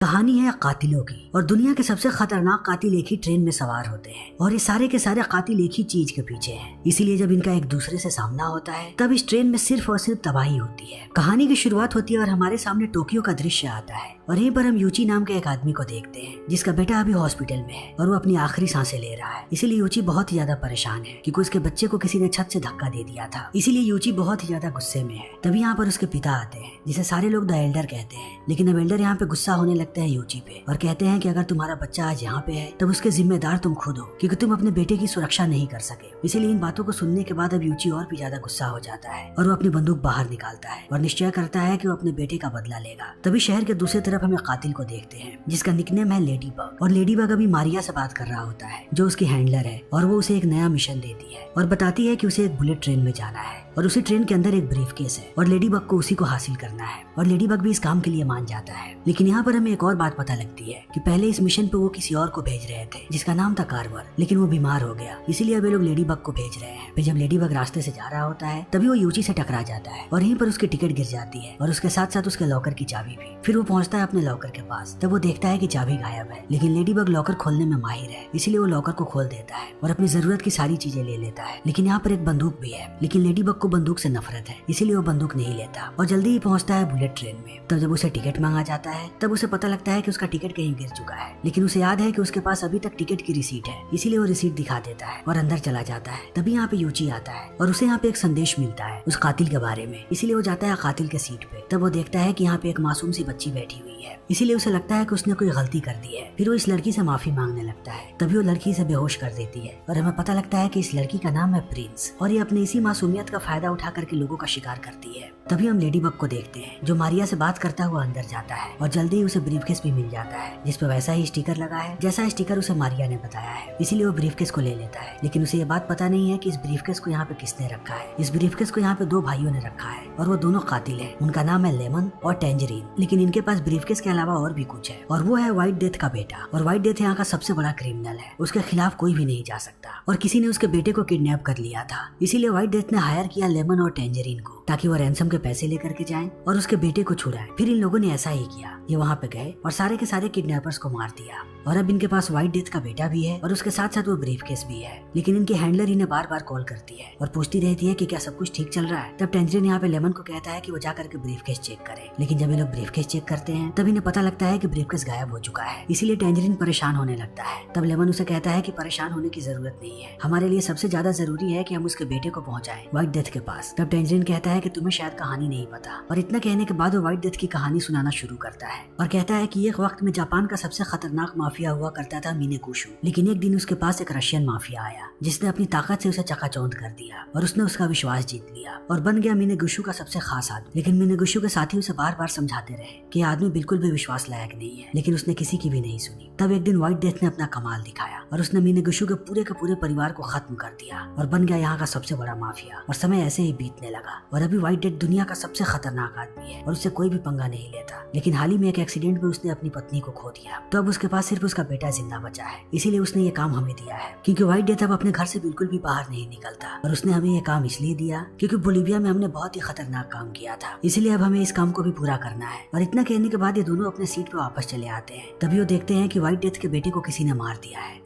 कहानी है कातिलों की और दुनिया के सबसे खतरनाक कातिल एक ही ट्रेन में सवार होते हैं और ये सारे के सारे कातिल एक ही चीज के पीछे हैं। इसीलिए जब इनका एक दूसरे से सामना होता है तब इस ट्रेन में सिर्फ और सिर्फ तबाही होती है। कहानी की शुरुआत होती है और हमारे सामने टोक्यो का दृश्य आता है और यहीं पर हम यूची नाम के एक आदमी को देखते हैं जिसका बेटा अभी हॉस्पिटल में है और वो अपनी आखिरी सांसें ले रहा है। इसीलिए यूची बहुत ही ज्यादा परेशान है क्योंकि उसके बच्चे को किसी ने छत से धक्का दे दिया था। इसीलिए यूची बहुत ही ज्यादा गुस्से में है। तभी यहाँ पर उसके पिता आते हैं जिसे सारे लोग द एल्डर कहते हैं, लेकिन अब एल्डर यहाँ पे गुस्सा होने लगता है यूची पे और कहते हैं कि अगर तुम्हारा बच्चा आज यहाँ पे है तब उसके जिम्मेदार तुम खुद हो क्योंकि तुम अपने बेटे की सुरक्षा नहीं कर सके। इसीलिए इन बातों को सुनने के बाद अब यूची और भी ज्यादा गुस्सा हो जाता है और वो अपनी बंदूक बाहर निकालता है और निश्चय करता है कि वो अपने बेटे का बदला लेगा। तभी शहर के दूसरी तरफ हमें कातिल को देखते हैं जिसका निकनेम है लेडी बग और लेडी बग अभी मारिया से बात कर रहा होता है जो उसकी हैंडलर है और वो उसे एक नया मिशन देती है और बताती है कि उसे एक बुलेट ट्रेन में जाना है और उसी ट्रेन के अंदर एक ब्रीफकेस है और लेडी बग को उसी को हासिल करना है और लेडी बग भी इस काम के लिए मान जाता है। लेकिन यहाँ पर हमें एक और बात पता लगती है कि पहले इस मिशन पे वो किसी और को भेज रहे थे जिसका नाम था कार्वर, लेकिन वो बीमार हो गया इसीलिए अब ये लोग लेडी बग को भेज रहे हैं। फिर जब लेडी बग रास्ते से जा रहा होता है तभी वो यूची से टकरा जाता है और यहीं पर उसकी टिकट गिर जाती है और उसके साथ साथ उसके लॉकर की चाबी भी। फिर वो पहुंचता है अपने लॉकर के पास, तब वो देखता है कि चाबी गायब है, लेकिन लेडी बग लॉकर खोलने में माहिर है इसीलिए वो लॉकर को खोल देता है और अपनी जरूरत की सारी चीजें ले लेता है। लेकिन यहाँ पर एक बंदूक भी है, लेकिन लेडी बग को बंदूक से नफरत है इसीलिए वो बंदूक नहीं लेता और जल्दी ही पहुंचता है बुलेट ट्रेन में। तब जब उसे टिकट मांगा जाता है तब उसे पता लगता है कि उसका टिकट कहीं गिर चुका है, लेकिन उसे याद है कि उसके पास अभी तक टिकट की रिसीट है इसीलिए वो रिसीट दिखा देता है और अंदर चला जाता है। तभी यहाँ पे यूची आता है और उसे यहाँ पे एक संदेश मिलता है उस कातिल के बारे में, इसीलिए वो जाता है कातिल के सीट पे। तब वो देखता है कि यहाँ पे एक मासूम सी बच्ची बैठी हुई है, इसीलिए उसे लगता है कि उसने कोई गलती कर दी है। फिर वो इस लड़की से माफी मांगने लगता है। तभी वो लड़की से बेहोश कर देती है और हमें पता लगता है कि इस लड़की का नाम है प्रिंस और ये अपनी इसी मासूमियत का फायदा उठा करके लोगों का शिकार करती है। तभी हम लेडी बग को देखते हैं जो मारिया से बात करता हुआ अंदर जाता है और जल्दी ही उसे ब्रीफकेस भी मिल जाता है जिसपे वैसा ही स्टिकर लगा है जैसा स्टिकर उसे मारिया ने बताया है। इसीलिए वो ब्रीफकेस को ले लेता है, लेकिन उसे ये बात पता नहीं है कि इस ब्रीफकेस को यहाँ पे किसने रखा है। इस ब्रीफकेस को यहाँ पे दो भाइयों ने रखा है और वो दोनों कातिल है। उनका नाम है लेमन और टेंजरीन, लेकिन इनके पास ब्रीफकेस के अलावा और भी कुछ है और वो है व्हाइट डेथ का बेटा। और व्हाइट डेथ यहाँ का सबसे बड़ा क्रिमिनल है, उसके खिलाफ कोई भी नहीं जा सकता और किसी ने उसके बेटे को किडनैप कर लिया था। इसीलिए व्हाइट डेथ ने हायर किया लेमन और टेंजरीन को ताकि वो रैंसम के पैसे लेकर के जाएं और उसके बेटे को छुड़ाएं। फिर इन लोगों ने ऐसा ही किया, ये वहाँ पे गए और सारे के सारे किडनैपर्स को मार दिया और अब इनके पास व्हाइट डेथ का बेटा भी है और उसके साथ साथ वो ब्रीफकेस भी है। लेकिन इनकी हैंडलर इन्हें बार बार कॉल करती है और पूछती रहती है कि क्या सब कुछ ठीक चल रहा है। तब टेंजरीन यहाँ पे लेमन को कहता है कि वो जाकर के ब्रीफकेस चेक करे, लेकिन जब ये लोग ब्रीफकेस चेक करते हैं तब इन्हें पता लगता है कि ब्रीफकेस गायब हो चुका है। इसीलिए टेंजरीन परेशान होने लगता है। तब लेमन उसे कहता है कि परेशान होने की जरूरत नहीं है, हमारे लिए सबसे ज्यादा जरूरी है कि हम उसके बेटे को पहुंचाएं व्हाइट डेथ के पास। तब टेंजरीन कहता है कि तुम्हें शायद कहानी नहीं पता और इतना कहने के बाद वो व्हाइट डेथ की कहानी सुनाना शुरू करता है और कहता है कि एक वक्त में जापान का सबसे खतरनाक माफिया हुआ करता था मिनेगुशु, लेकिन एक दिन उसके पास एक रशियन माफिया आया जिसने अपनी ताकत से उसे चकाचौंध कर दिया और उसने उसका विश्वास जीत लिया और बन गया मिनेगुशु का सबसे खास आदमी। लेकिन मिनेगुशु के साथी उसे बार बार समझाते रहे कि आदमी बिल्कुल भी विश्वास लायक नहीं है, लेकिन उसने किसी की भी नहीं सुनी। तब एक दिन व्हाइट डेथ ने अपना कमाल दिखाया और उसने मिनेगुशु के पूरे परिवार को खत्म कर दिया और बन गया यहाँ का सबसे बड़ा माफिया। और समय ऐसे ही बीतने लगा और अभी व्हाइट डेथ दुनिया का सबसे खतरनाक आदमी है और उससे कोई भी पंगा नहीं लेता। लेकिन हाल ही में एक एक्सीडेंट में उसने अपनी पत्नी को खो दिया, तो अब उसके पास सिर्फ उसका बेटा जिंदा बचा है। इसीलिए उसने ये काम हमें दिया है क्योंकि व्हाइट डेथ अब अपने घर से बिल्कुल भी बाहर नहीं निकलता और उसने हमें ये काम इसलिए दिया क्योंकि बोलिविया में हमने बहुत ही खतरनाक काम किया था, इसीलिए अब हमें इस काम को भी पूरा करना है। और इतना कहने के बाद ये दोनों अपने सीट पे वापस चले आते हैं। तभी वो देखते हैं कि व्हाइट डेथ के बेटे को किसी ने मार दिया है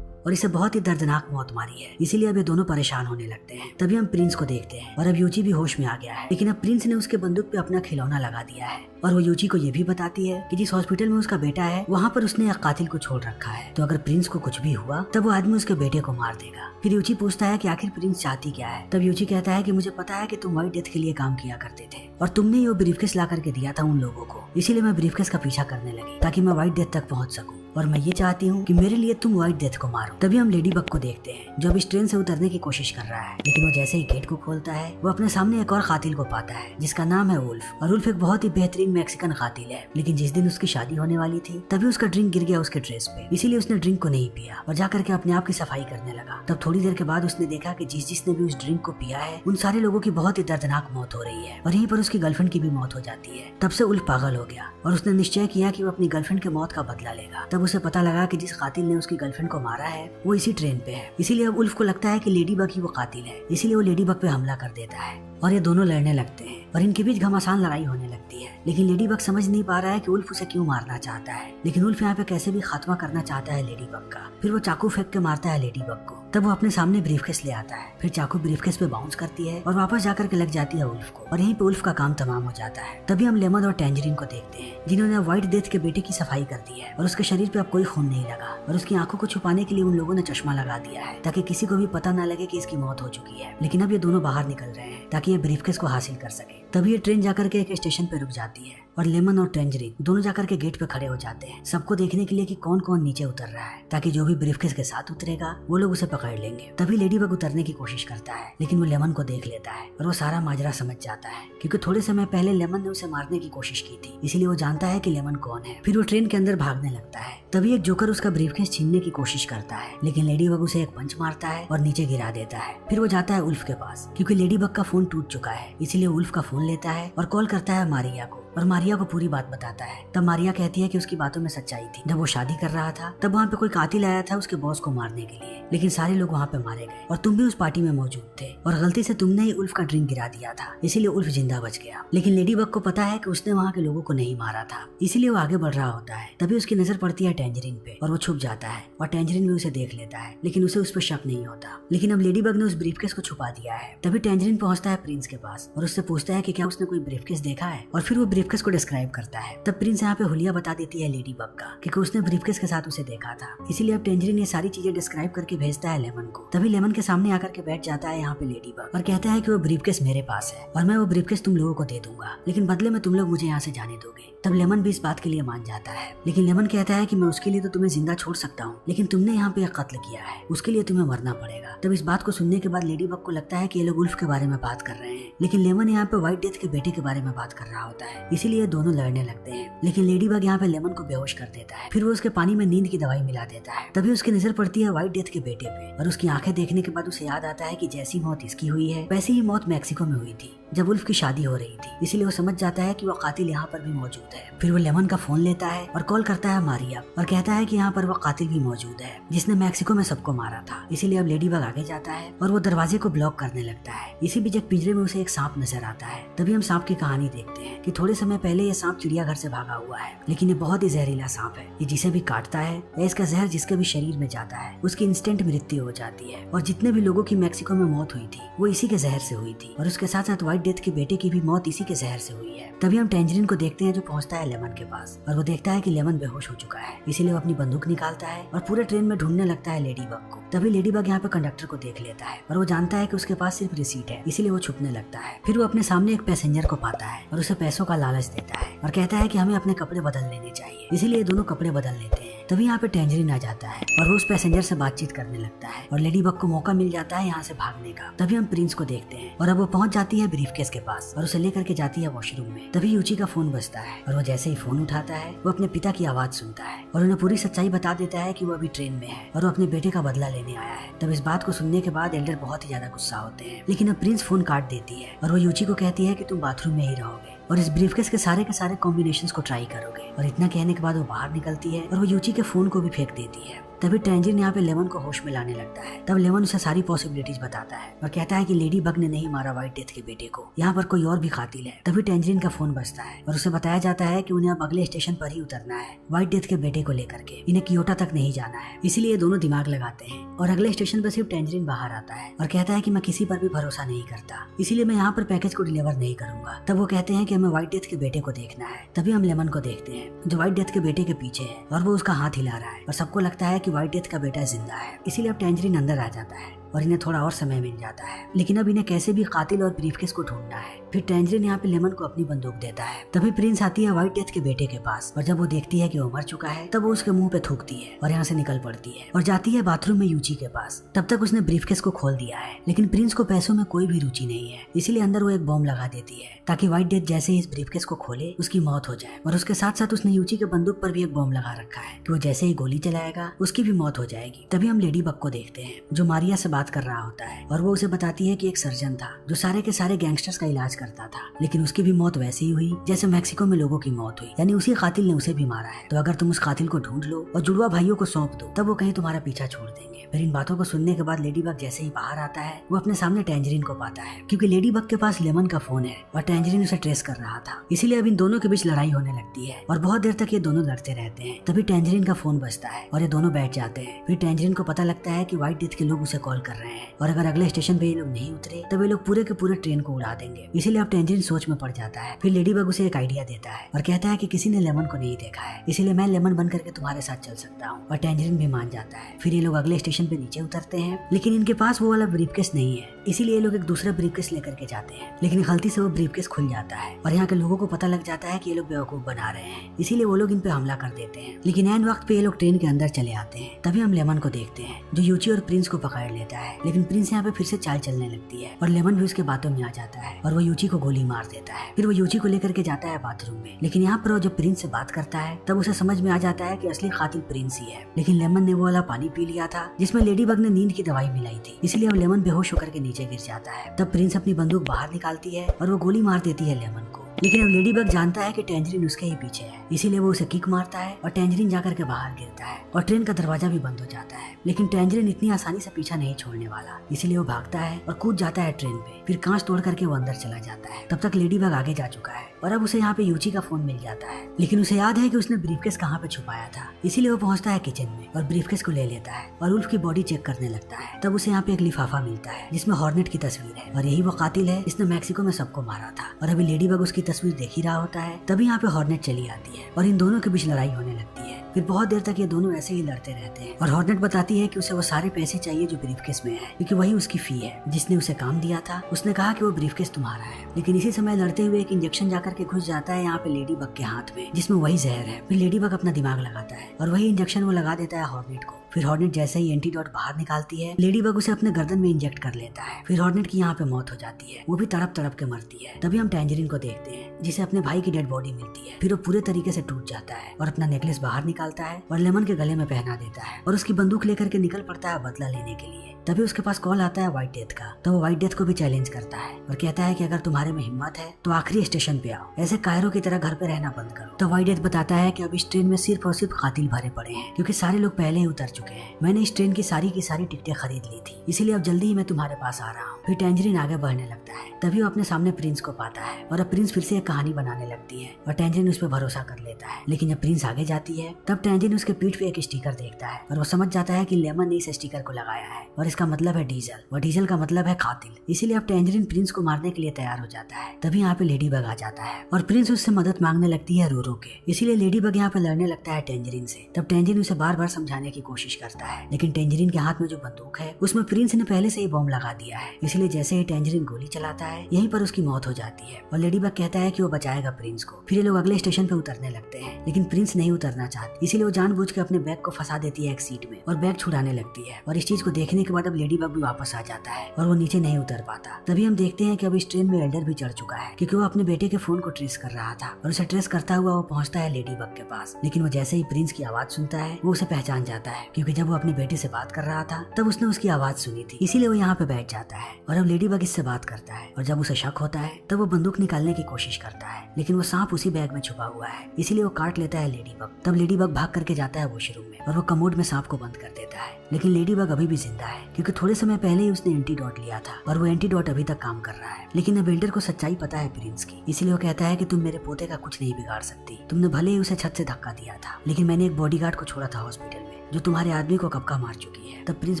और इसे बहुत ही दर्दनाक मौत मारी है, इसीलिए अब ये दोनों परेशान होने लगते हैं। तभी हम प्रिंस को देखते हैं और अब यूची भी होश में आ गया है, लेकिन अब प्रिंस ने उसके बंदूक पे अपना खिलौना लगा दिया है और वो यूची को ये भी बताती है कि जिस हॉस्पिटल में उसका बेटा है वहाँ पर उसने एक कातिल को छोड़ रखा है, तो अगर प्रिंस को कुछ भी हुआ तब वो आदमी उसके बेटे को मार देगा। फिर यूची पूछता है कि आखिर प्रिंस चाहती क्या है। तब यूची कहता है कि मुझे पता है कि तुम व्हाइट डेथ के लिए काम किया करते थे और तुमने ये ब्रीफकेस ला करके दिया था उन लोगों को, इसीलिए मैं ब्रीफकेस का पीछा करने लगी ताकि मैं व्हाइट डेथ तक पहुंच सकूं और मैं ये चाहती हूँ कि मेरे लिए तुम व्हाइट डेथ को मारो। तभी हम लेडी बग को देखते हैं जो अब इस ट्रेन से उतरने की कोशिश कर रहा है, लेकिन वो जैसे ही गेट को खोलता है वो अपने सामने एक और कातिल को पाता है जिसका नाम है उल्फ। और उल्फ एक बहुत ही बेहतरीन मैक्सिकन कातिल है, लेकिन जिस दिन उसकी शादी होने वाली थी तभी उसका ड्रिंक गिर गया उसके ड्रेस पे, इसीलिए उसने ड्रिंक को नहीं पिया और जाकर के अपने आप की सफाई करने लगा। तब थोड़ी देर के बाद उसने देखा कि जिसने भी उस ड्रिंक को पिया है उन सारे लोगों की बहुत ही दर्दनाक मौत हो रही है और यहीं पर उसकी गर्लफ्रेंड की भी मौत हो जाती है। तब से उल्फ पागल हो गया और उसने निश्चय किया कि वो अपनी गर्लफ्रेंड के मौत का बदला लेगा। तब तब उसे पता लगा कि जिस कातिल ने उसकी गर्लफ्रेंड को मारा है वो इसी ट्रेन पे है। इसीलिए अब उल्फ को लगता है कि लेडी बग ही वो कातिल है, इसीलिए वो लेडी बग पे हमला कर देता है और ये दोनों लड़ने लगते हैं और इनके बीच घमासान लड़ाई होने लगती है। लेकिन लेडी बग समझ नहीं पा रहा है कि उल्फ उसे क्यों मारना चाहता है, लेकिन उल्फ यहाँ पे कैसे भी खात्मा करना चाहता है लेडी बग का। फिर वो चाकू फेंक के मारता है लेडी बग को। तब वो अपने सामने ब्रीफकेस ले आता है, फिर चाकू ब्रीफकेस पे बाउंस करती है और वापस जाकर के लग जाती है उल्फ को और यहीं पे उल्फ का काम तमाम हो जाता है। तभी हम लेमन और टैंजरीन को देखते हैं जिन्होंने व्हाइट डेथ के बेटे की सफाई कर दी है और उसके शरीर पे अब कोई खून नहीं लगा और उसकी आंखों को छुपाने के लिए उन लोगों ने चश्मा लगा दिया है ताकि किसी को भी पता न लगे कि इसकी मौत हो चुकी है। लेकिन अब ये दोनों बाहर निकल रहे हैं ताकि ये ब्रीफकेस को हासिल कर सके। तभी ये ट्रेन जाकर के एक स्टेशन पे रुक जाती है और लेमन और टैंजरीन दोनों जाकर के गेट पे खड़े हो जाते हैं सबको देखने के लिए कि कौन कौन नीचे उतर रहा है ताकि जो भी ब्रीफकेस के साथ उतरेगा वो लोग उसे पकड़ लेंगे। तभी लेडी बग उतरने की कोशिश करता है लेकिन वो लेमन को देख लेता है और वो सारा माजरा समझ जाता है क्योंकि थोड़े समय पहले लेमन ने उसे मारने की कोशिश की थी, इसीलिए वो जानता है कि लेमन कौन है। फिर वो ट्रेन के अंदर भागने लगता है। तभी एक जोकर उसका ब्रीफकेस छीनने की कोशिश करता है लेकिन लेडी बग उसे एक पंच मारता है और नीचे गिरा देता है। फिर वो जाता है उल्फ के पास क्योंकि लेडी बग का फोन टूट चुका है, इसीलिए उल्फ का फोन लेता है और कॉल करता है मारिया को और मारिया को पूरी बात बताता है। तब मारिया कहती है कि उसकी बातों में सच्चाई थी। जब वो शादी कर रहा था तब वहाँ पे कोई कातिल आया था उसके बॉस को मारने के लिए, लेकिन सारे लोग वहाँ पे मारे गए और तुम भी उस पार्टी में मौजूद थे और गलती से तुमने ही उल्फ का ड्रिंक गिरा दिया था, इसीलिए उल्फ जिंदा बच गया। लेकिन लेडी बग को पता है कि उसने वहाँ के लोगों को नहीं मारा था, इसीलिए वो आगे बढ़ रहा होता है। तभी उसकी नजर पड़ती है टैंजरीन पे और वो छुप जाता है और टैंजरीन भी उसे देख लेता है लेकिन उसे उस पर शक नहीं होता। लेकिन अब लेडी बग ने उस ब्रीफकेस को छुपा दिया है। तभी टैंजरीन पहुंचता है प्रिंस के पास और उससे पूछता है कि क्या उसने कोई ब्रीफकेस देखा है और फिर वो ब्रीफकेस को डिस्क्राइब करता है। तब प्रिंस यहाँ पे हुलिया बता देती है लेडी बग का क्योंकि उसने ब्रीफकेस के साथ उसे देखा था, इसीलिए अब टैंजरीन ये सारी चीजें डिस्क्राइब करके भेजता है लेमन को। तभी लेमन के सामने आकर के बैठ जाता है यहाँ पे लेडी बग और कहता है कि वो ब्रीफकेस मेरे पास है और मैं वो ब्रीफकेस तुम लोगों को दे दूंगा, लेकिन बदले में तुम लोग मुझे यहाँ से जाने दोगे। तब लेमन भी इस बात के लिए मान जाता है, लेकिन लेमन कहता है कि मैं उसके लिए तो तुम्हें जिंदा छोड़ सकता हूँ, लेकिन तुमने यहाँ पे एक कत्ल किया है, उसके लिए तुम्हें मरना पड़ेगा। तब इस बात को सुनने के बाद लेडी बग को लगता है कि ये लोग उल्फ के बारे में बात कर रहे हैं, लेकिन लेमन यहाँ पे व्हाइट डेथ के बेटे के बारे में बात कर रहा होता है, इसीलिए दोनों लड़ने लगते हैं। लेकिन लेडी बग यहाँ पे लेमन को बेहोश कर देता है, फिर वो उसके पानी में नींद की दवाई मिला देता है। तभी उसकी नजर पड़ती है व्हाइट डेथ के बेटे पे और उसकी आंखें देखने के बाद उसे याद आता है कि जैसी मौत इसकी हुई है वैसी ही मौत मैक्सिको में हुई थी जब उल्फ की शादी हो रही थी, इसीलिए वो समझ जाता है कि वो कातिल यहाँ पर भी मौजूद है। फिर वो लेमन का फोन लेता है और कॉल करता है मारिया और कहता है कि यहाँ पर वो कातिल भी मौजूद है जिसने मैक्सिको में सबको मारा था। इसीलिए अब लेडी बग आगे जाता है और वो दरवाजे को ब्लॉक करने लगता है। इसी बीच एक पिंजरे में उसे एक सांप नजर आता है। तभी हम सांप की कहानी देखते हैं कि थोड़े समय पहले ये सांप चिड़ियाघर से भागा हुआ है, लेकिन ये बहुत ही जहरीला सांप है। ये जिसे भी काटता है या इसका जहर जिसके भी शरीर में जाता है उसकी इंस्टेंट मृत्यु हो जाती है और जितने भी लोगों की मैक्सिको में मौत हुई थी वो इसी के जहर से हुई थी और उसके साथ साथ व्हाइट डेथ के बेटे की भी मौत इसी के जहर से हुई है। तभी हम टैंजरीन को देखते हैं जो पहुंचता है लेमन के पास और वो देखता है कि लेमन बेहोश हो चुका है, इसीलिए वो अपनी बंदूक निकालता है और पूरे ट्रेन में ढूंढने लगता है लेडी बग को। तभी लेडी बग यहाँ पे कंडक्टर को देख लेता है और वो जानता है कि उसके पास सिर्फ रिसीट है, इसीलिए वो छुपने लगता है। फिर वो अपने सामने एक पैसेंजर को पाता है और उसे पैसों का लालच देता है और कहता है कि हमें अपने कपड़े बदल लेने चाहिए, इसीलिए दोनों कपड़े बदल लेते हैं। तभी यहाँ पे टैंजरीन आ जाता है और वो उस पैसेंजर से बातचीत करने लगता है और लेडी बग को मौका मिल जाता है यहाँ से भागने का। तभी हम प्रिंस को देखते हैं और अब वो पहुंच जाती है ब्रीफकेस के पास और उसे लेकर के जाती है वॉशरूम में। तभी यूची का फोन बजता है और वो जैसे ही फोन उठाता है वो अपने पिता की आवाज सुनता है और उन्हें पूरी सच्चाई बता देता है कि वो अभी ट्रेन में है और वो अपने बेटे का बदला लेने आया है। तब इस बात को सुनने के बाद एल्डर बहुत ही ज्यादा गुस्सा होते हैं, लेकिन अब प्रिंस फोन काट देती है और वो यूची को कहती है कि तुम बाथरूम में ही रहोगे और इस ब्रीफकेस के सारे कॉम्बिनेशंस को ट्राई करोगे। और इतना कहने के बाद वो बाहर निकलती है और वो यूची के फोन को भी फेंक देती है। तभी टैंजरीन यहाँ पे लेमन को होश में लाने लगता है। तब लेमन उसे सारी पॉसिबिलिटीज बताता है और कहता है कि लेडी बग ने नहीं मारा व्हाइट डेथ के बेटे को, यहाँ पर कोई और भी कातिल है। तभी टैंजरीन का फोन बजता है और उसे बताया जाता है कि उन्हें अब अगले स्टेशन पर ही उतरना है व्हाइट डेथ के बेटे को लेकर के, इन्हें कियोटो तक नहीं जाना है। इसीलिए दोनों दिमाग लगाते हैं और अगले स्टेशन पर सिर्फ टैंजरीन बाहर आता है और कहता है कि मैं किसी पर भी भरोसा नहीं करता, इसीलिए मैं यहाँ पर पैकेज को डिलीवर नहीं करूंगा। तब वो कहते हैं कि हमें व्हाइट डेथ के बेटे को देखना है। तभी हम लेमन को देखते हैं जो व्हाइट डेथ के बेटे के पीछे है और वो उसका हाथ हिला रहा है और सबको लगता है कि व्हाइट डेथ का बेटा जिंदा है, इसीलिए अब टैंजरीन अंदर आ जाता है और इन्हें थोड़ा और समय मिल जाता है। लेकिन अब इन्हें कैसे भी कातिल और ब्रीफकेस को ढूंढना है। फिर टैंजरीन यहाँ पे लेमन को अपनी बंदूक देता है। तभी प्रिंस आती है व्हाइट डेथ के बेटे के पास और जब वो देखती है कि वो मर चुका है तब वो उसके मुंह पे थूकती है और यहाँ से निकल पड़ती है और जाती है बाथरूम में यूची के पास। तब तक उसने ब्रीफकेस को खोल दिया है, लेकिन प्रिंस को पैसों में कोई भी रुचि नहीं है, इसीलिए अंदर वो एक बॉम्ब लगा देती है ताकि व्हाइट डेथ जैसे ही इस ब्रीफकेस को खोले उसकी मौत हो जाए। और उसके साथ साथ उसने यूची के बंदूक पर भी एक बॉम्ब लगा रखा है कि वो जैसे ही गोली चलाएगा उसकी भी मौत हो जाएगी। तभी हम लेडी बग को देखते हैं जो मारिया से बात बात कर रहा होता है और वो उसे बताती है कि एक सर्जन था जो सारे के सारे गैंगस्टर्स का इलाज करता था, लेकिन उसकी भी मौत वैसे ही हुई जैसे मैक्सिको में लोगों की मौत हुई, यानी उसी कातिल ने उसे भी मारा है। तो अगर तुम उस कातिल को ढूंढ लो और जुड़वा भाइयों को सौंप दो तब वो कहीं तुम्हारा पीछा छोड़ देंगे। फिर इन बातों को सुनने के बाद लेडी बग जैसे ही बाहर आता है वो अपने सामने टैंजरीन को पाता है, क्योंकि लेडी बग के पास लेमन का फोन है और टैंजरीन उसे ट्रेस कर रहा था। इसीलिए अब इन दोनों के बीच लड़ाई होने लगती है और बहुत देर तक ये दोनों लड़ते रहते हैं। तभी टैंजरीन का फोन बजता है और ये दोनों बैठ जाते हैं। फिर टैंजरीन को पता लगता है कि व्हाइट डेथ के लोग उसे कॉल कर रहे हैं और अगर अगले स्टेशन पे ये लोग नहीं उतरे तब ये लोग पूरे के पूरे ट्रेन को उड़ा देंगे। इसीलिए अब टैंजरीन सोच में पड़ जाता है। फिर लेडी बग उसे एक आइडिया देता है और कहता है कि किसी ने लेमन को नहीं देखा है, इसीलिए मैं लेमन बन करके तुम्हारे साथ चल सकता हूँ। और टैंजरीन भी मान जाता है। फिर ये लोग अगले स्टेशन पे नीचे उतरते हैं, लेकिन इनके पास वो वाला ब्रीफकेस नहीं है, इसीलिए ये लोग एक दूसरा ब्रीफकेस लेकर के जाते हैं। लेकिन गलती से वो ब्रीफकेस खुल जाता है और यहाँ के लोगों को पता लग जाता है कि ये लोग बेवकूफ बना रहे हैं, इसीलिए वो लोग इन पे हमला कर देते हैं। लेकिन ऐन वक्त पे ये लोग ट्रेन के अंदर चले आते हैं। तभी हम लेमन को देखते हैं जो यूची और प्रिंस को पकड़ लेता है, लेकिन प्रिंस यहाँ पे फिर से चाल चलने लगती है और लेमन भी उसके बातों में आ जाता है और वो यूची को गोली मार देता है। फिर वो यूची को लेकर के जाता है बाथरूम में, लेकिन यहाँ पर वो जब प्रिंस से बात करता है तब उसे समझ में आ जाता है कि असली कातिल प्रिंस ही है। लेकिन लेमन ने वो वाला पानी पी लिया था जिसमें लेडी बग ने नींद की दवाई मिलाई थी, इसलिए अब लेमन बेहोश होकर के नीचे गिर जाता है। तब प्रिंस अपनी बंदूक बाहर निकालती है और वो गोली मार देती है लेमन को। लेकिन अब लेडी बग जानता है कि टैंजरीन उसके ही पीछे है, इसीलिए वो उसे किक मारता है और टैंजरीन जाकर के बाहर गिरता है और ट्रेन का दरवाजा भी बंद हो जाता है। लेकिन टैंजरीन इतनी आसानी से पीछा नहीं छोड़ने वाला, इसीलिए वो भागता है और कूद जाता है ट्रेन पे। फिर कांच तोड़ करके वो अंदर चला जाता है। तब तक लेडी बग आगे जा चुका है और अब उसे यहाँ पे यूची का फोन मिल जाता है, लेकिन उसे याद है कि उसने ब्रीफकेस कहाँ पे छुपाया था, इसीलिए वो पहुंचता है किचन में और ब्रीफकेस को ले लेता है और उल्फ की बॉडी चेक करने लगता है। तब उसे यहाँ पे एक लिफाफा मिलता है जिसमें हॉर्नेट की तस्वीर है और यही वो कातिल है जिसने मैक्सिको में सबको मारा था। और अभी लेडी बग उसकी तस्वीर देख ही रहा होता है, तभी यहाँ पे हॉर्नेट चली आती है और इन दोनों के बीच लड़ाई होने लगती है। फिर बहुत देर तक ये दोनों ऐसे ही लड़ते रहते हैं और हॉर्नेट बताती है कि उसे वो सारे पैसे चाहिए जो ब्रीफकेस में है, क्योंकि वही उसकी फी है। जिसने उसे काम दिया था उसने कहा कि वो ब्रीफकेस तुम्हारा है। लेकिन इसी समय लड़ते हुए एक इंजेक्शन जाकर के घुस जाता है यहाँ पे लेडी बग के हाथ में, जिसमें वही जहर है। फिर लेडी बग अपना दिमाग लगाता है और वही इंजेक्शन वो लगा देता है हॉर्नेट को। फिर हॉर्नेट जैसे ही एंटीडोट बाहर निकालती है, लेडी बग उसे अपने गर्दन में इंजेक्ट कर लेता है। फिर हॉर्नेट की यहाँ पे मौत हो जाती है, वो भी तड़प तड़प के मरती है। तभी हम टैंजरीन को देखते हैं जिसे अपने भाई की डेड बॉडी मिलती है। फिर वो पूरे तरीके से टूट जाता है और अपना नेकलेस बाहर निकालता है और लेमन के गले में पहना देता है और उसकी बंदूक लेकर के निकल पड़ता है बदला लेने के लिए। तभी उसके पास कॉल आता है व्हाइट डेथ का, तो वो व्हाइट डेथ को भी चैलेंज करता है और कहता है कि अगर तुम्हारे में हिम्मत है तो आखिरी स्टेशन पे आओ, ऐसे कायरो की तरह घर पे रहना बंद करो। तो व्हाइट डेथ बताता है कि अब इस ट्रेन में सिर्फ और सिर्फ कातिल भरे पड़े हैं, क्योंकि सारे लोग पहले ही उतर चुके हैं। मैंने इस ट्रेन की सारी टिकटें खरीद ली थी, इसीलिए अब जल्दी ही मैं तुम्हारे पास आ रहा हूँ। फिर टैंजरीन आगे बढ़ने लगता है, तभी वो अपने सामने प्रिंस को पाता है और अब प्रिंस फिर से एक कहानी बनाने लगती है और टैंजरीन उस पर भरोसा कर लेता है। लेकिन जब प्रिंस आगे जाती है तब टैंजरीन उसके पीठ पे एक स्टिकर देखता है और वो समझ जाता है कि लेमन ने इस स्टिकर को लगाया है और इसका मतलब है डीजल, और डीजल का मतलब है कातिल। इसीलिए अब टैंजरीन प्रिंस को मारने के लिए तैयार हो जाता है। तभी यहाँ पे लेडी बग आ जाता है और प्रिंस उससे मदद मांगने लगती है रो रो के, इसीलिए लेडी बग यहाँ पे लड़ने लगता है टैंजरीन से। तब टैंजरीन उसे बार बार समझाने की कोशिश करता है, लेकिन टैंजरीन के हाथ में जो बंदूक है उसमें प्रिंस ने पहले से ही बॉम्ब लगा दिया है, इसलिए जैसे ही टैंजरीन गोली चलाता है यहीं पर उसकी मौत हो जाती है और लेडी बग कहता है कि वो बचाएगा प्रिंस को। फिर ये लोग अगले स्टेशन पे उतरने लगते हैं, लेकिन प्रिंस नहीं उतरना चाहती, इसीलिए वो जानबूझ के अपने बैग को फंसा देती है एक सीट में और बैग छुड़ाने लगती है। और इस चीज को देखने के बाद अब लेडी बग भी वापस आ जाता है और वो नीचे नहीं उतर पाता। तभी हम देखते हैं कि अब इस ट्रेन में एल्डर भी चढ़ चुका है, क्योंकि वो अपने बेटे के फोन को ट्रेस कर रहा था और उसे ट्रेस करता हुआ वो पहुंचता है लेडी बग के पास। लेकिन वो जैसे ही प्रिंस की आवाज सुनता है वो उसे पहचान जाता है, क्योंकि जब वो अपने बेटे से बात कर रहा था तब उसने उसकी आवाज सुनी थी, इसीलिए वो यहाँ पे बैठ जाता है। और अब लेडी बग इससे बात करता है और जब उसे शक होता है तब वो बंदूक निकालने की कोशिश करता है, लेकिन वो सांप उसी बैग में छुपा हुआ है, इसीलिए वो काट लेता है लेडी बग। तब लेडी बग भाग करके जाता है वॉशरूम में और वो कमोड में सांप को बंद कर देता है। लेकिन लेडी बग अभी भी जिंदा है, क्योंकि थोड़े समय पहले ही उसने एंटीडोट लिया था और वो एंटीडोट अभी तक काम कर रहा है। लेकिन अब एल्डर को सच्चाई पता है प्रिंस की, इसीलिए वो कहता है कि तुम मेरे पोते का कुछ नहीं बिगाड़ सकती। तुमने भले ही उसे छत से धक्का दिया था, लेकिन मैंने एक बॉडीगार्ड को छोड़ा था हॉस्पिटल में जो तुम्हारे आदमी को कब का मार चुकी है। तब प्रिंस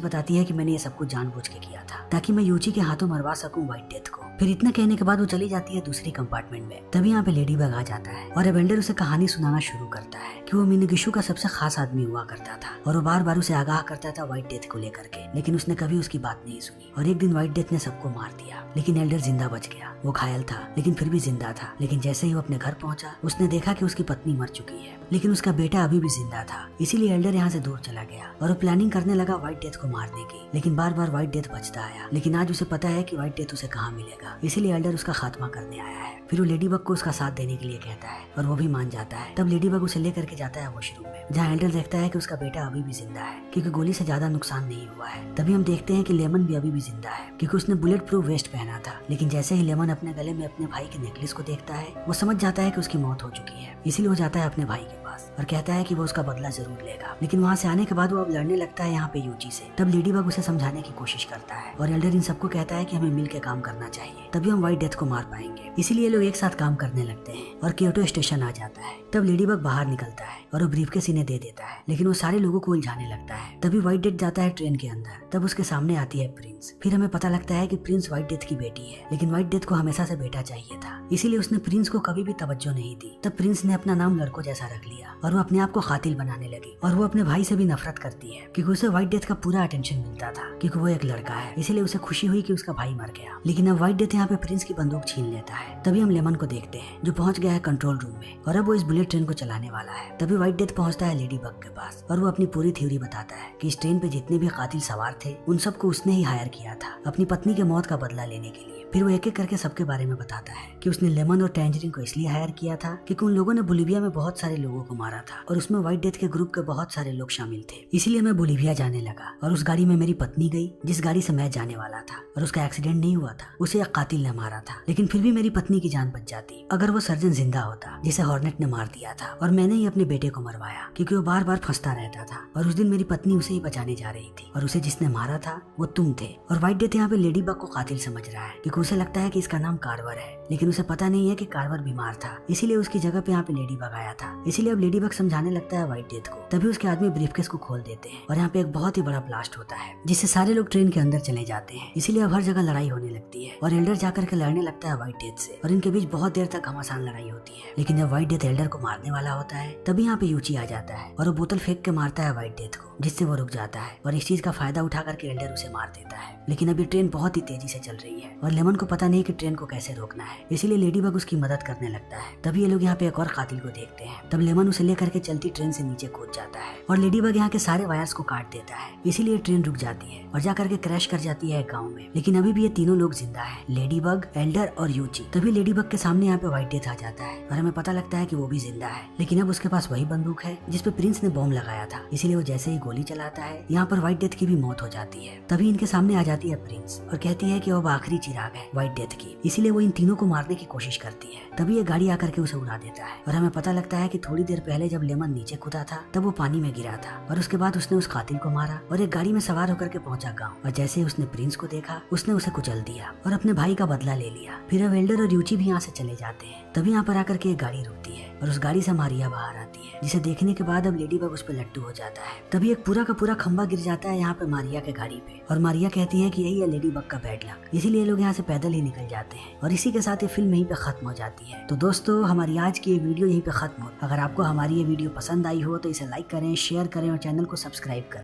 बताती है कि मैंने ये सब कुछ जानबूझ के किया था ताकि मैं यूची के हाथों मरवा सकूं व्हाइट डेथ को। फिर इतना कहने के बाद वो चली जाती है दूसरी कंपार्टमेंट में। तभी यहाँ पे लेडी बग आ जाता है और एवेंडर उसे कहानी सुनाना शुरू करता है कि वो मिनीगिशु का सबसे खास आदमी हुआ करता था और वो बार बार उसे आगाह करता था व्हाइट डेथ को लेकर के, लेकिन उसने कभी उसकी बात नहीं सुनी। और एक दिन व्हाइट डेथ ने सबको मार दिया, लेकिन एल्डर जिंदा बच गया। वो घायल था लेकिन फिर भी जिंदा था। लेकिन जैसे ही वो अपने घर पहुंचा उसने देखा कि उसकी पत्नी मर चुकी है, लेकिन उसका बेटा अभी भी जिंदा था। इसीलिए एल्डर यहाँ से दूर चला गया और वो प्लानिंग करने लगा व्हाइट डेथ को मारने की, लेकिन बार बार व्हाइट डेथ बचता आया। लेकिन आज उसे पता है कि व्हाइट डेथ उसे कहाँ मिलेगा। देगा, इसीलिए एल्डर उसका खात्मा करने आया है। फिर वो लेडी बग को उसका साथ देने के लिए कहता है और वो भी मान जाता है। तब लेडी बग उसे लेकर के जाता है वॉशरूम में, जहाँ एल्डर देखता है कि उसका बेटा अभी भी जिंदा है क्योंकि गोली से ज्यादा नुकसान नहीं हुआ है। तभी हम देखते हैं कि लेमन भी अभी भी जिंदा है क्योंकि उसने बुलेट प्रूफ वेस्ट पहना था। लेकिन जैसे ही लेमन अपने गले में अपने भाई के नेकलेस को देखता है, वो समझ जाता है कि उसकी मौत हो चुकी है, इसीलिए वो जाता है अपने भाई के पास और कहता है कि वो उसका बदला जरूर लेगा। लेकिन वहाँ से आने के बाद वो अब लड़ने लगता है यहाँ पे यूची से। तब लेडी बग उसे समझाने की कोशिश करता है और एल्डर इन सबको कहता है कि हमें मिल के काम करना चाहिए, तभी हम व्हाइट डेथ को मार पाएंगे। इसीलिए लोग एक साथ काम करने लगते हैं और क्योटो स्टेशन आ जाता है। तब लेडी बग बाहर निकलता है और वो ब्रीफकेस इन्हें दे देता है, लेकिन वो सारे लोगों को उलझाने लगता है। तभी व्हाइट डेथ जाता है ट्रेन के अंदर। तब उसके सामने आती है प्रिंस। फिर हमें पता लगता है कि प्रिंस व्हाइट डेथ की बेटी है, लेकिन व्हाइट डेथ को हमेशा से बेटा चाहिए था, इसीलिए उसने प्रिंस को कभी भी तवज्जो नहीं दी। तब प्रिंस ने अपना नाम लड़कों जैसा रख लिया और वो अपने आप को कातिल बनाने लगी और वो अपने भाई से भी नफरत करती है क्योंकि उसे व्हाइट डेथ का पूरा अटेंशन मिलता था क्योंकि वो एक लड़का है, इसीलिए उसे खुशी हुई कि उसका भाई मर गया। लेकिन अब व्हाइट डेथ यहाँ पे प्रिंस की बंदूक छीन लेता है। तभी हम लेमन को देखते हैं जो पहुंच गया है कंट्रोल रूम में और अब वो इस बुलेट ट्रेन को चलाने वाला है। तभी व्हाइट डेथ पहुंचता है लेडी बग के पास और वो अपनी पूरी थ्योरी बताता है कि इस ट्रेन पे जितने भी कातिल सवार थे उन सबको उसने ही हायर किया था अपनी पत्नी के मौत का बदला लेने के लिए। फिर वो एक एक करके सबके बारे में बताता है कि उसने लेमन और टैंजरीन को इसलिए हायर किया था क्योंकि उन लोगों ने बोलिविया में बहुत सारे लोगों को मारा था और उसमें व्हाइट डेथ के ग्रुप के बहुत सारे लोग शामिल थे। इसीलिए मैं बोलिविया जाने लगा और उस गाड़ी में मेरी पत्नी गई जिस गाड़ी से मैं जाने वाला था और उसका एक्सीडेंट नहीं हुआ था, उसे एक कातिल ने मारा था। लेकिन फिर भी मेरी पत्नी की जान बच जाती अगर वो सर्जन जिंदा होता जिसे हॉर्नेट ने मार दिया था और मैंने ही अपने बेटे को मरवाया क्योंकि वो बार बार फंसता रहता था और उस दिन मेरी पत्नी उसे ही बचाने जा रही थी और उसे जिसने मारा था वो तुम थे। और व्हाइट डेथ यहाँ पे लेडी बग को कातिल समझ रहा है क्योंकि उसे लगता है कि इसका नाम कार्वर है, लेकिन उसे पता नहीं है कि कार्वर बीमार था, इसीलिए उसकी जगह पे यहाँ पे लेडी बग आया था। इसीलिए अब लेडी बग समझाने लगता है व्हाइट डेथ को। तभी उसके आदमी ब्रीफकेस को खोल देते हैं और यहाँ पे एक बहुत ही बड़ा ब्लास्ट होता है जिससे सारे लोग ट्रेन के अंदर चले जाते हैं। इसीलिए अब हर जगह लड़ाई होने लगती है और एल्डर जाकर के लड़ने लगता है व्हाइट डेथ से और इनके बीच बहुत देर तक घमासान लड़ाई होती है। लेकिन जब व्हाइट डेथ एल्डर को मारने वाला होता है तभी यहाँ पे यूची आ जाता है और वो बोतल फेंक के मारता है व्हाइट डेथ को, जिससे वो रुक जाता है और इस चीज का फायदा उठा करके एल्डर उसे मार देता है। लेकिन अभी ट्रेन बहुत ही तेजी से चल रही है और लेमन को पता नहीं कि ट्रेन को कैसे रोकना है, इसीलिए लेडी बग उसकी मदद करने लगता है। तभी ये लोग यहाँ पे एक और कातिल को देखते हैं। तब लेमन उसे लेकर के चलती ट्रेन से नीचे कूद जाता है और लेडी बग यहाँ के सारे वायर्स को काट देता है, इसीलिए ट्रेन रुक जाती है और जाकर के क्रैश कर जाती है गाँव में। लेकिन अभी भी ये तीनों लोग जिंदा है, लेडी बग, एल्डर और यूची। तभी लेडी बग के सामने यहाँ पे व्हाइट डेथ आ जाता है और हमें पता लगता है कि वो भी जिंदा है, लेकिन अब उसके पास वही बंदूक है जिसपे प्रिंस ने बॉम्ब लगाया था, इसीलिए वो जैसे ही गोली चलाता है यहाँ पर व्हाइट डेथ की भी मौत हो जाती है। तभी इनके सामने आ जाती है प्रिंस और कहती है कि वो आखिरी चिराग है व्हाइट डेथ की, इसीलिए वो इन तीनों को मारने की कोशिश करती है। तभी ये गाड़ी आकर के उसे उड़ा देता है और हमें पता लगता है कि थोड़ी देर पहले जब लेमन नीचे कूदा था तब वो पानी में गिरा था और उसके बाद उसने उस कातिल को मारा और एक गाड़ी में सवार होकर के पहुंचा गाँव और जैसे ही उसने प्रिंस को देखा उसने उसे कुचल दिया और अपने भाई का बदला ले लिया। फिर अब एल्डर और यूची भी यहाँ से चले जाते हैं। तभी यहाँ पर आकर के एक गाड़ी रुकती है और उस गाड़ी से मारिया बाहर आती है, जिसे देखने के बाद अब लेडी बग उस पर लट्टू हो जाता है। तभी एक पूरा का पूरा खंबा गिर जाता है यहाँ पे मारिया के गाड़ी पे और मारिया कहती है कि यही है लेडी बग का बैड लक, इसीलिए लोग यहाँ से पैदल ही निकल जाते हैं और इसी के साथ ये फिल्म यहीं पे खत्म हो जाती है। तो दोस्तों हमारी आज की ये वीडियो यहीं पे खत्म हो। अगर आपको हमारी ये वीडियो पसंद आई हो तो इसे लाइक करें, शेयर करें और चैनल को सब्सक्राइब करें।